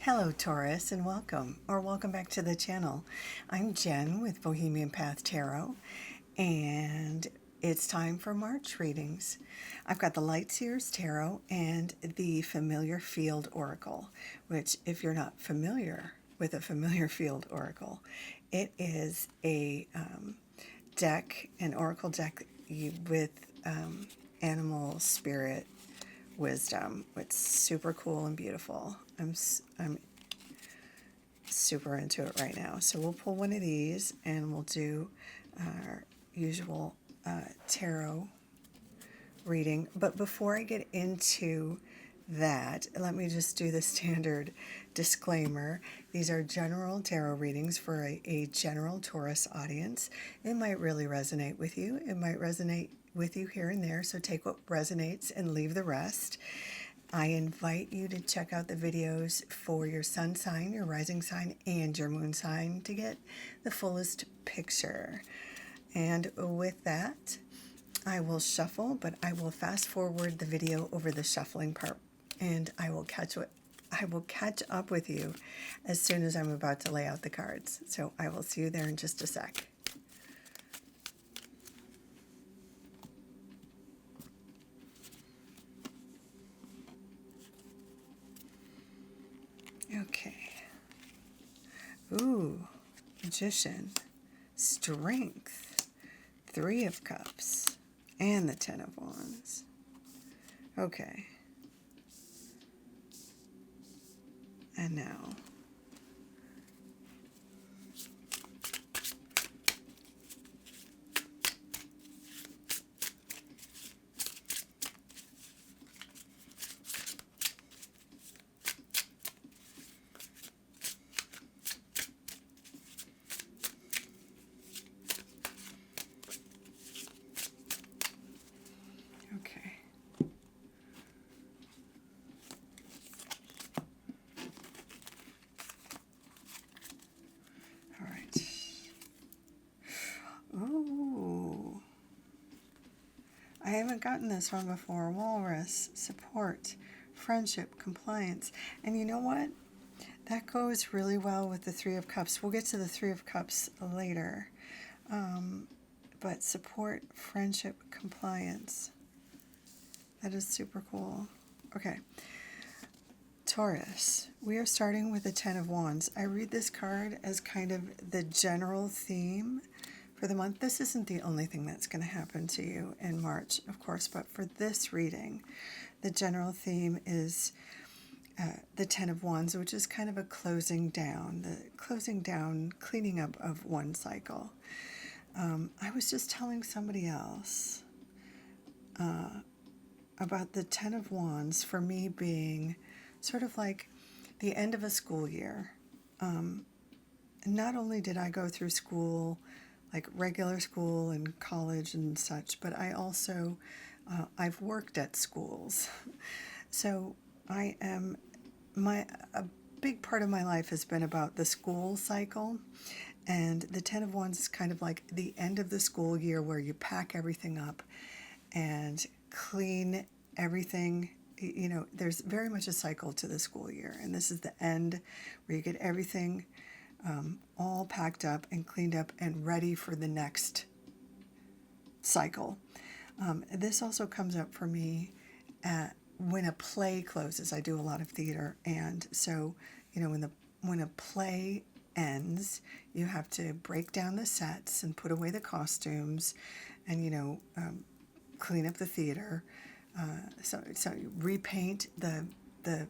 Hello, Taurus, and welcome back to the channel. I'm Jen with Bohemian Path Tarot, and it's time for March readings. I've got the Light Seers Tarot and the Familiar Field Oracle, which, if you're not familiar with a Familiar Field Oracle, it is a deck, an oracle deck with animal spirit wisdom. It's super cool and beautiful. I'm super into it right now. So we'll pull one of these and we'll do our usual tarot reading. But before I get into that, let me just do the standard disclaimer. These are general tarot readings for a general Taurus audience. It might really resonate with you. It might resonate with you here and there, so take what resonates and leave the rest. I invite you to check out the videos for your sun sign, your rising sign, and your moon sign to get the fullest picture. And with that, I will shuffle, but I will fast forward the video over the shuffling part, and I will catch up with you as soon as I'm about to lay out the cards. So I will see you there in just a sec. Okay. Ooh, Magician, Strength, Three of Cups, and the Ten of Wands. Okay. And now. Okay. All right. Ooh. I haven't gotten this one before. Walrus, support, friendship, compliance. And you know what? That goes really well with the Three of Cups. We'll get to the Three of Cups later. But support, friendship, compliance. That is super cool. Okay. Taurus, we are starting with the Ten of Wands. I read this card as kind of the general theme for the month. This isn't the only thing that's going to happen to you in March, of course, but for this reading, the general theme is the Ten of Wands, which is kind of a closing down, cleaning up of one cycle. I was just telling somebody else about the Ten of Wands for me being sort of like the end of a school year. Not only did I go through school, like regular school and college and such, but I also, I've worked at schools. So a big part of my life has been about the school cycle. And the Ten of Wands is kind of like the end of the school year where you pack everything up and clean everything. You know, there's very much a cycle to the school year. And this is the end where you get everything all packed up and cleaned up and ready for the next cycle. This also comes up for me when a play closes. I do a lot of theater. And so, you know, when a play ends, you have to break down the sets and put away the costumes and, you know, clean up the theater. So repaint the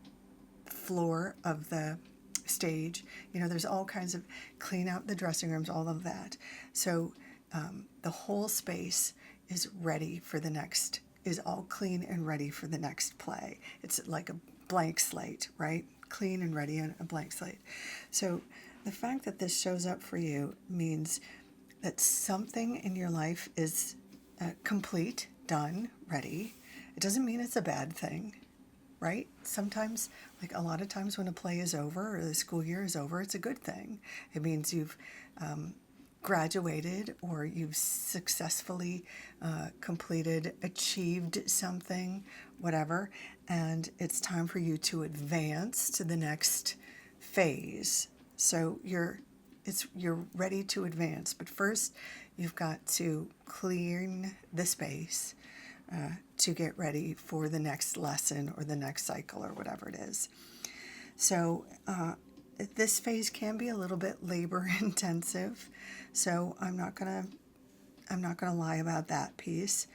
floor of the stage. You know, there's all kinds of clean out the dressing rooms, all of that. So the whole space is ready for the next, is all clean and ready for the next play. It's like a blank slate, right? Clean and ready on a blank slate. So the fact that this shows up for you means that something in your life is complete, done, ready. It doesn't mean it's a bad thing, right? Sometimes, like a lot of times when a play is over or the school year is over, it's a good thing. It means you've graduated or you've successfully completed, achieved something, whatever, and it's time for you to advance to the next phase. So you're ready to advance, but first you've got to clean the space to get ready for the next lesson or the next cycle or whatever it is. So this phase can be a little bit labor intensive. So I'm not gonna lie about that piece.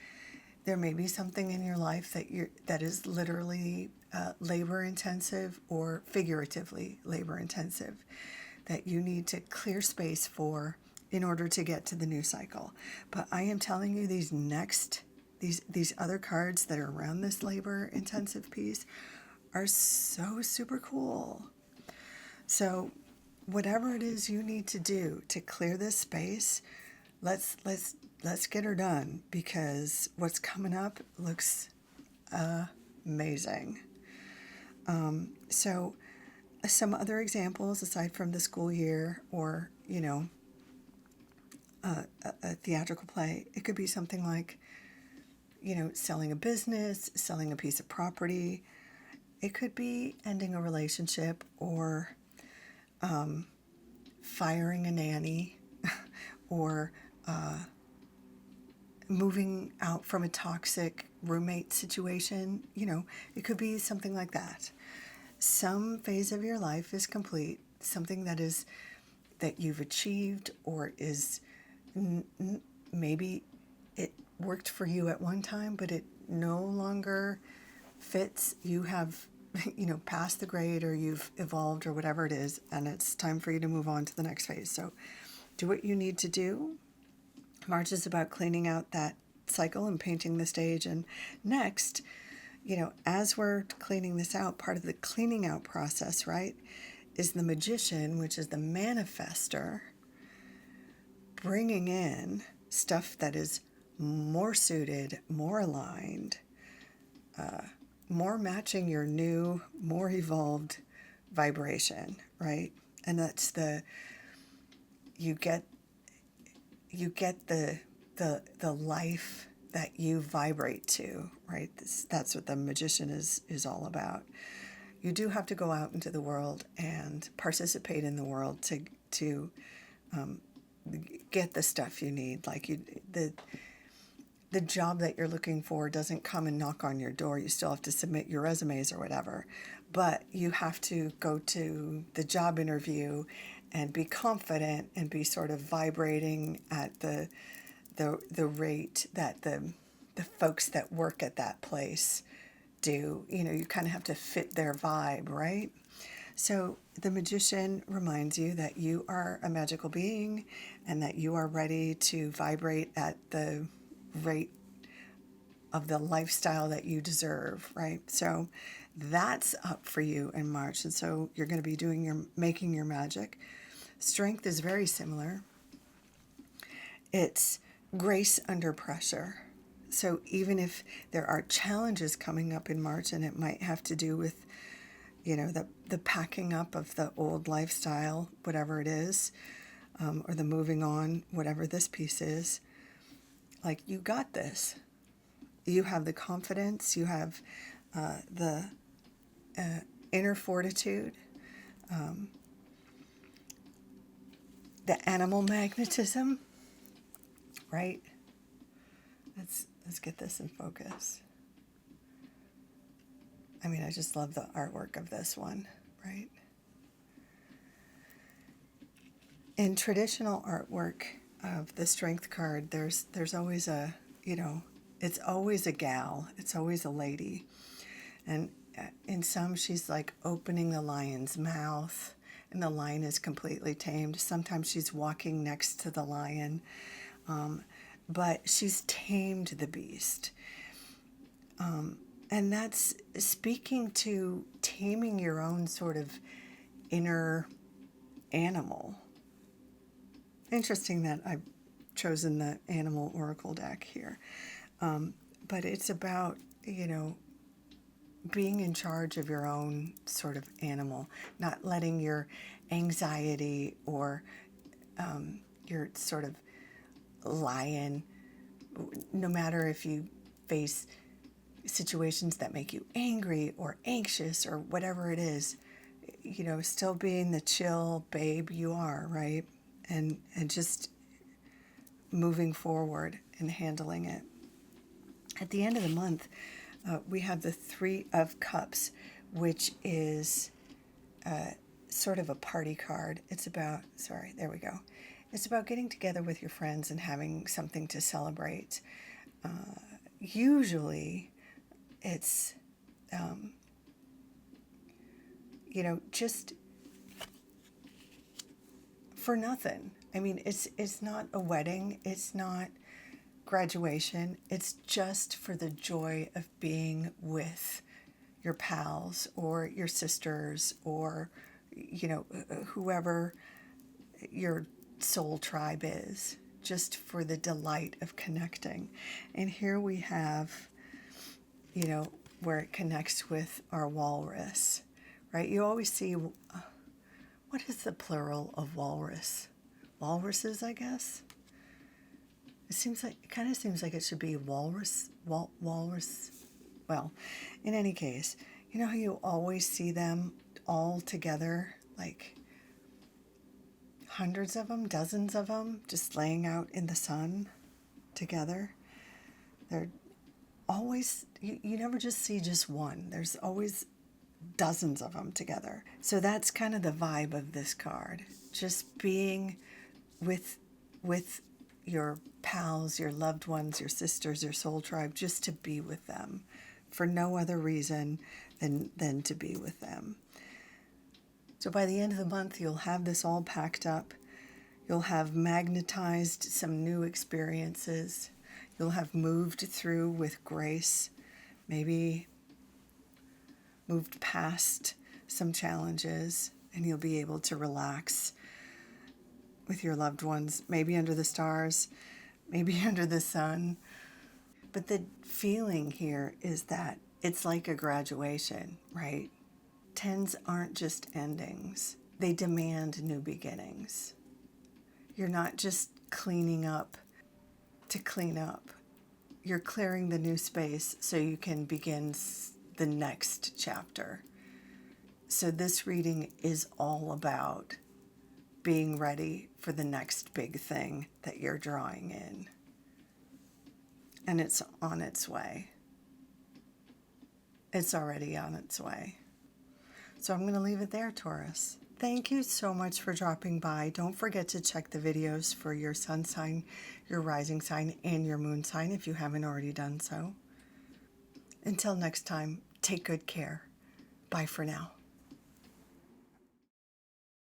There may be something in your life that is literally labor intensive or figuratively labor intensive that you need to clear space for in order to get to the new cycle. But I am telling you, these other cards that are around this labor intensive piece are so super cool. So whatever it is you need to do to clear this space, let's get her done, because what's coming up looks amazing. So some other examples aside from the school year or, a theatrical play, it could be something like, selling a business, selling a piece of property. It could be ending a relationship or firing a nanny or moving out from a toxic roommate situation. It could be something like that. Some phase of your life is complete, something that you've achieved or is maybe it worked for you at one time, but it no longer fits. You have, passed the grade or you've evolved or whatever it is, and it's time for you to move on to the next phase. So do what you need to do. March is about cleaning out that cycle and painting the stage. And next, as we're cleaning this out, part of the cleaning out process, right, is the magician, which is the manifester, bringing in stuff that is more suited, more aligned, more matching your new, more evolved vibration, right? And that's you get the life that you vibrate to, right? That's what the magician is all about. You do have to go out into the world and participate in the world to get the stuff you need. Like the job that you're looking for doesn't come and knock on your door. You still have to submit your resumes or whatever, but you have to go to the job interview and be confident and be sort of vibrating at the rate that the folks that work at that place do. You kind of have to fit their vibe, right? So the magician reminds you that you are a magical being and that you are ready to vibrate at the rate of the lifestyle that you deserve, right? So that's up for you in March. And so you're going to be making your magic. Strength is very similar. It's grace under pressure. So even if there are challenges coming up in March, and it might have to do with, the packing up of the old lifestyle, whatever it is, or the moving on, whatever this piece is, like, you got this. You have the confidence, you have the inner fortitude, the animal magnetism, right? Let's get this in focus. I mean, I just love the artwork of this one, right? In traditional artwork of the Strength card, there's always it's always a gal, it's always a lady. And in some, she's like opening the lion's mouth, and the lion is completely tamed. Sometimes she's walking next to the lion, but she's tamed the beast. And that's speaking to taming your own sort of inner animal. Interesting that I've chosen the animal oracle deck here. But it's about, being in charge of your own sort of animal, not letting your anxiety or your sort of lion, no matter if you face situations that make you angry or anxious or whatever it is, still being the chill babe you are, right? And just moving forward and handling it. At the end of the month, we have the Three of Cups, which is sort of a party card. It's about, sorry, there we go. It's about getting together with your friends and having something to celebrate. Usually, it's, just for nothing. I mean, it's not a wedding. It's not graduation. It's just for the joy of being with your pals or your sisters or, whoever your soul tribe is, just for the delight of connecting. And here we have, where it connects with our walrus, right? You always see, what is the plural of walrus? Walruses, I guess. It kind of seems like it should be walrus. Well, in any case, you know how you always see them all together, like hundreds of them, dozens of them, just laying out in the sun together. They're always, you never just see just one. There's always dozens of them together. So that's kind of the vibe of this card. Just being with your pals, your loved ones, your sisters, your soul tribe, just to be with them for no other reason than to be with them. So by the end of the month, you'll have this all packed up. You'll have magnetized some new experiences. You'll have moved through with grace, maybe moved past some challenges, and you'll be able to relax with your loved ones, maybe under the stars, maybe under the sun. But the feeling here is that it's like a graduation, right? Tens aren't just endings. They demand new beginnings. You're not just cleaning up to clean up. You're clearing the new space so you can begin the next chapter. So this reading is all about being ready for the next big thing that you're drawing in. And it's on its way. It's already on its way. So I'm going to leave it there, Taurus. Thank you so much for dropping by. Don't forget to check the videos for your sun sign, your rising sign, and your moon sign if you haven't already done so. Until next time, take good care. Bye for now.